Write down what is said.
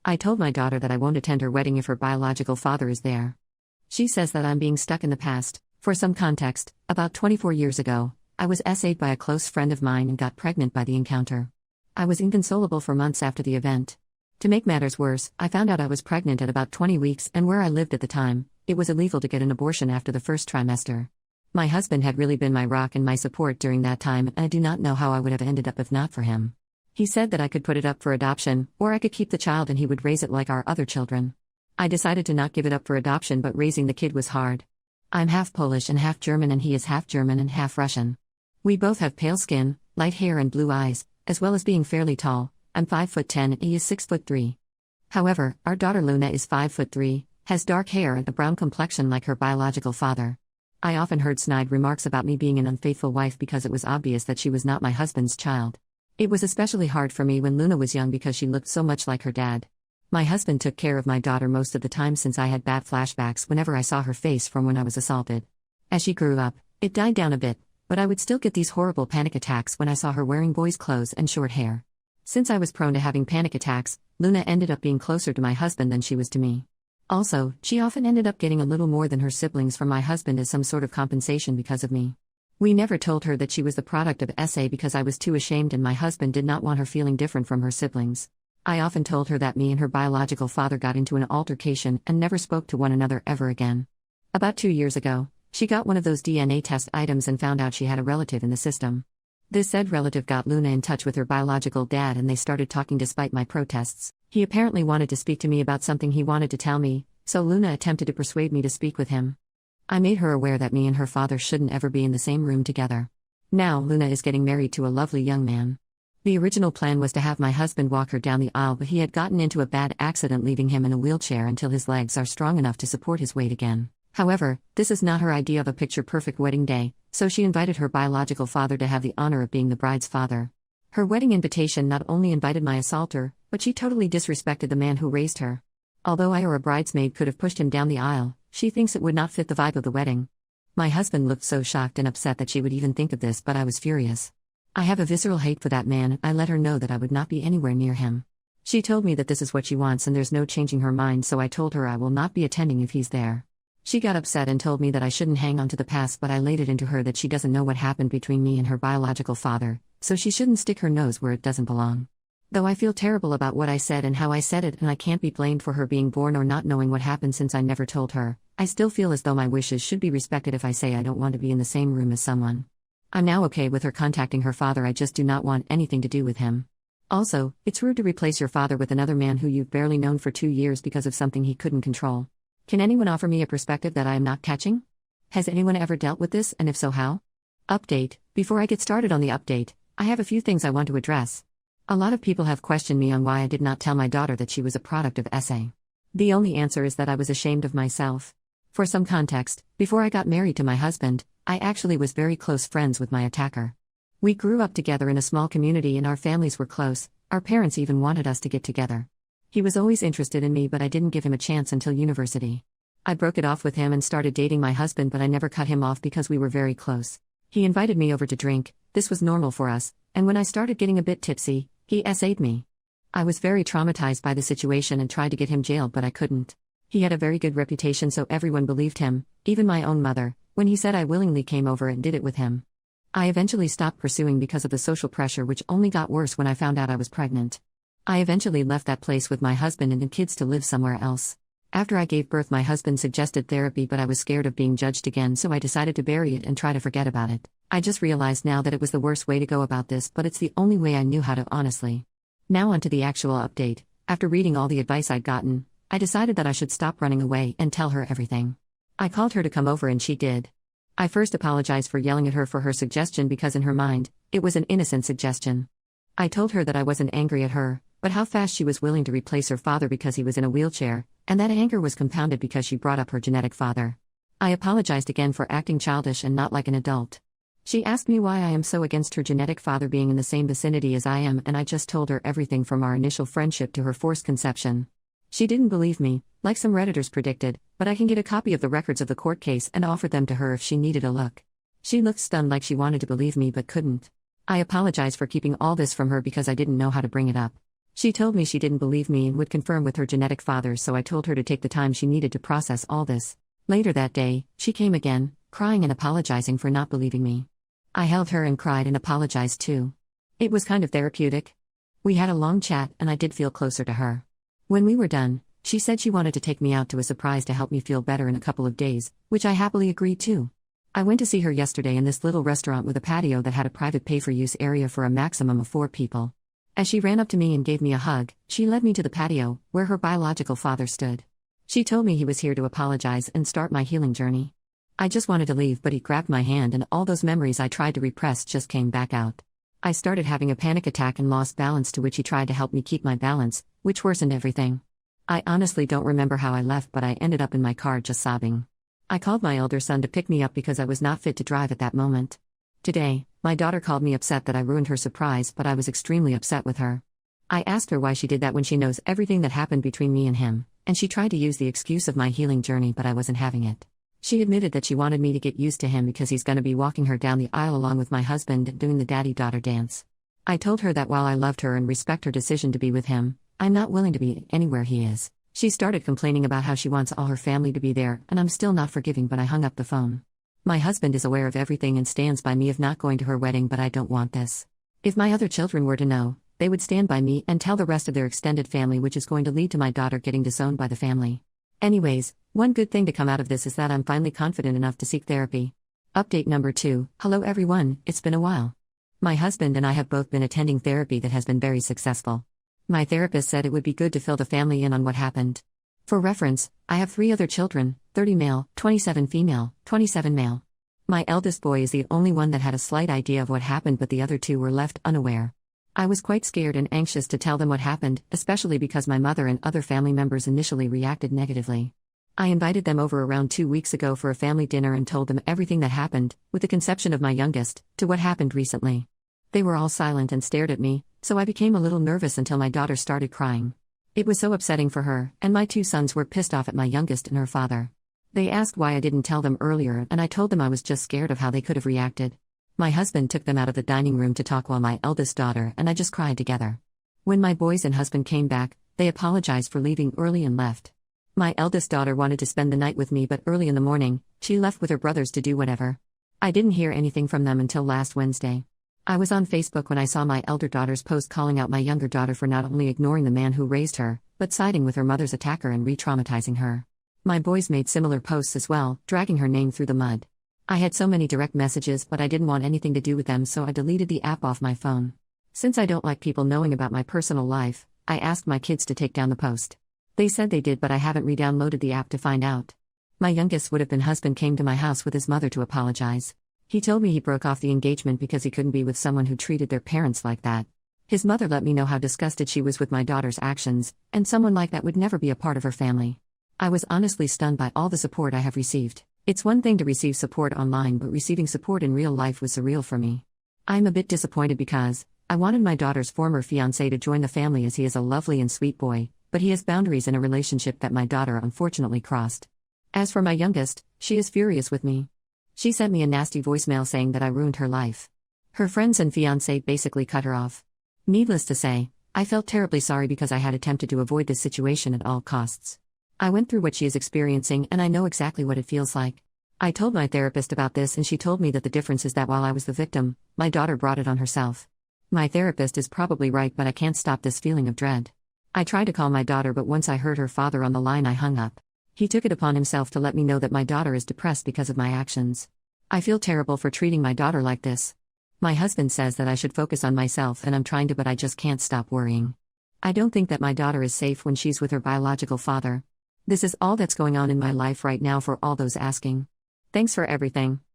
I told my daughter that I won't attend her wedding if her biological father is there. She says that I'm being stuck in the past. For some context, about 24 years ago, I was SA'd by a close friend of mine and got pregnant by the encounter. I was inconsolable for months after the event. To make matters worse, I found out I was pregnant at about 20 weeks, and where I lived at the time, it was illegal to get an abortion after the first trimester. My husband had really been my rock and my support during that time, and I do not know how I would have ended up if not for him. He said that I could put it up for adoption, or I could keep the child and he would raise it like our other children. I decided to not give it up for adoption, but raising the kid was hard. I'm half Polish and half German, and he is half German and half Russian. We both have pale skin, light hair and blue eyes, as well as being fairly tall. I'm 5'10" and he is 6'3". However, our daughter Luna is 5'3", has dark hair and a brown complexion like her biological father. I often heard snide remarks about me being an unfaithful wife because it was obvious that she was not my husband's child. It was especially hard for me when Luna was young because she looked so much like her dad. My husband took care of my daughter most of the time since I had bad flashbacks whenever I saw her face from when I was assaulted. As she grew up, it died down a bit, but I would still get these horrible panic attacks when I saw her wearing boys' clothes and short hair. Since I was prone to having panic attacks, Luna ended up being closer to my husband than she was to me. Also, she often ended up getting a little more than her siblings from my husband as some sort of compensation because of me. We never told her that she was the product of SA because I was too ashamed and my husband did not want her feeling different from her siblings. I often told her that me and her biological father got into an altercation and never spoke to one another ever again. About 2 years ago, she got one of those DNA test items and found out she had a relative in the system. This said relative got Luna in touch with her biological dad and they started talking despite my protests. He apparently wanted to speak to me about something he wanted to tell me, so Luna attempted to persuade me to speak with him. I made her aware that me and her father shouldn't ever be in the same room together. Now Luna is getting married to a lovely young man. The original plan was to have my husband walk her down the aisle, but he had gotten into a bad accident, leaving him in a wheelchair until his legs are strong enough to support his weight again. However, this is not her idea of a picture-perfect wedding day, so she invited her biological father to have the honor of being the bride's father. Her wedding invitation not only invited my assaulter, but she totally disrespected the man who raised her. Although I or a bridesmaid could have pushed him down the aisle, she thinks it would not fit the vibe of the wedding. My husband looked so shocked and upset that she would even think of this, but I was furious. I have a visceral hate for that man, and I let her know that I would not be anywhere near him. She told me that this is what she wants and there's no changing her mind, so I told her I will not be attending if he's there. She got upset and told me that I shouldn't hang on to the past, but I laid it into her that she doesn't know what happened between me and her biological father, so she shouldn't stick her nose where it doesn't belong. Though I feel terrible about what I said and how I said it, and I can't be blamed for her being born or not knowing what happened since I never told her, I still feel as though my wishes should be respected if I say I don't want to be in the same room as someone. I'm now okay with her contacting her father, I just do not want anything to do with him. Also, it's rude to replace your father with another man who you've barely known for 2 years because of something he couldn't control. Can anyone offer me a perspective that I am not catching? Has anyone ever dealt with this, and if so, how? Update. Before I get started on the update, I have a few things I want to address. A lot of people have questioned me on why I did not tell my daughter that she was a product of SA. The only answer is that I was ashamed of myself. For some context, before I got married to my husband, I actually was very close friends with my attacker. We grew up together in a small community and our families were close, our parents even wanted us to get together. He was always interested in me, but I didn't give him a chance until university. I broke it off with him and started dating my husband, but I never cut him off because we were very close. He invited me over to drink, this was normal for us, and when I started getting a bit tipsy, he SA'd me. I was very traumatized by the situation and tried to get him jailed, but I couldn't. He had a very good reputation, so everyone believed him, even my own mother, when he said I willingly came over and did it with him. I eventually stopped pursuing because of the social pressure, which only got worse when I found out I was pregnant. I eventually left that place with my husband and the kids to live somewhere else. After I gave birth, my husband suggested therapy, but I was scared of being judged again, so I decided to bury it and try to forget about it. I just realized now that it was the worst way to go about this, but it's the only way I knew how to, honestly. Now onto the actual update. After reading all the advice I'd gotten, I decided that I should stop running away and tell her everything. I called her to come over and she did. I first apologized for yelling at her for her suggestion because in her mind, it was an innocent suggestion. I told her that I wasn't angry at her, but how fast she was willing to replace her father because he was in a wheelchair, and that anger was compounded because she brought up her genetic father. I apologized again for acting childish and not like an adult. She asked me why I am so against her genetic father being in the same vicinity as I am, and I just told her everything from our initial friendship to her forced conception. She didn't believe me, like some Redditors predicted, but I can get a copy of the records of the court case and offer them to her if she needed a look. She looked stunned, like she wanted to believe me but couldn't. I apologize for keeping all this from her because I didn't know how to bring it up. She told me she didn't believe me and would confirm with her genetic father, so I told her to take the time she needed to process all this. Later that day, she came again, crying and apologizing for not believing me. I held her and cried and apologized too. It was kind of therapeutic. We had a long chat and I did feel closer to her. When we were done, she said she wanted to take me out to a surprise to help me feel better in a couple of days, which I happily agreed to. I went to see her yesterday in this little restaurant with a patio that had a private pay-for-use area for a maximum of 4 people. As she ran up to me and gave me a hug, she led me to the patio, where her biological father stood. She told me he was here to apologize and start my healing journey. I just wanted to leave, but he grabbed my hand and all those memories I tried to repress just came back out. I started having a panic attack and lost balance, to which he tried to help me keep my balance, which worsened everything. I honestly don't remember how I left, but I ended up in my car just sobbing. I called my elder son to pick me up because I was not fit to drive at that moment. Today, my daughter called me upset that I ruined her surprise, but I was extremely upset with her. I asked her why she did that when she knows everything that happened between me and him, and she tried to use the excuse of my healing journey, but I wasn't having it. She admitted that she wanted me to get used to him because he's going to be walking her down the aisle along with my husband and doing the daddy-daughter dance. I told her that while I loved her and respect her decision to be with him, I'm not willing to be anywhere he is. She started complaining about how she wants all her family to be there, and I'm still not forgiving, but I hung up the phone. My husband is aware of everything and stands by me of not going to her wedding, but I don't want this. If my other children were to know, they would stand by me and tell the rest of their extended family, which is going to lead to my daughter getting disowned by the family. Anyways, one good thing to come out of this is that I'm finally confident enough to seek therapy. Update number 2. Hello everyone, it's been a while. My husband and I have both been attending therapy that has been very successful. My therapist said it would be good to fill the family in on what happened. For reference, I have 3 other children, 30 male, 27 female, 27 male. My eldest boy is the only one that had a slight idea of what happened, but the other 2 were left unaware. I was quite scared and anxious to tell them what happened, especially because my mother and other family members initially reacted negatively. I invited them over around 2 weeks ago for a family dinner and told them everything that happened, with the conception of my youngest, to what happened recently. They were all silent and stared at me, so I became a little nervous until my daughter started crying. It was so upsetting for her, and my 2 sons were pissed off at my youngest and her father. They asked why I didn't tell them earlier, and I told them I was just scared of how they could have reacted. My husband took them out of the dining room to talk while my eldest daughter and I just cried together. When my boys and husband came back, they apologized for leaving early and left. My eldest daughter wanted to spend the night with me, but early in the morning, she left with her brothers to do whatever. I didn't hear anything from them until last Wednesday. I was on Facebook when I saw my elder daughter's post calling out my younger daughter for not only ignoring the man who raised her, but siding with her mother's attacker and re-traumatizing her. My boys made similar posts as well, dragging her name through the mud. I had so many direct messages, but I didn't want anything to do with them, so I deleted the app off my phone. Since I don't like people knowing about my personal life, I asked my kids to take down the post. They said they did, but I haven't re-downloaded the app to find out. My youngest would-have-been husband came to my house with his mother to apologize. He told me he broke off the engagement because he couldn't be with someone who treated their parents like that. His mother let me know how disgusted she was with my daughter's actions, and someone like that would never be a part of her family. I was honestly stunned by all the support I have received. It's one thing to receive support online, but receiving support in real life was surreal for me. I'm a bit disappointed because I wanted my daughter's former fiancé to join the family, as he is a lovely and sweet boy, but he has boundaries in a relationship that my daughter unfortunately crossed. As for my youngest, she is furious with me. She sent me a nasty voicemail saying that I ruined her life. Her friends and fiancé basically cut her off. Needless to say, I felt terribly sorry because I had attempted to avoid this situation at all costs. I went through what she is experiencing and I know exactly what it feels like. I told my therapist about this and she told me that the difference is that while I was the victim, my daughter brought it on herself. My therapist is probably right, but I can't stop this feeling of dread. I tried to call my daughter, but once I heard her father on the line, I hung up. He took it upon himself to let me know that my daughter is depressed because of my actions. I feel terrible for treating my daughter like this. My husband says that I should focus on myself, and I'm trying to, but I just can't stop worrying. I don't think that my daughter is safe when she's with her biological father. This is all that's going on in my life right now, for all those asking. Thanks for everything.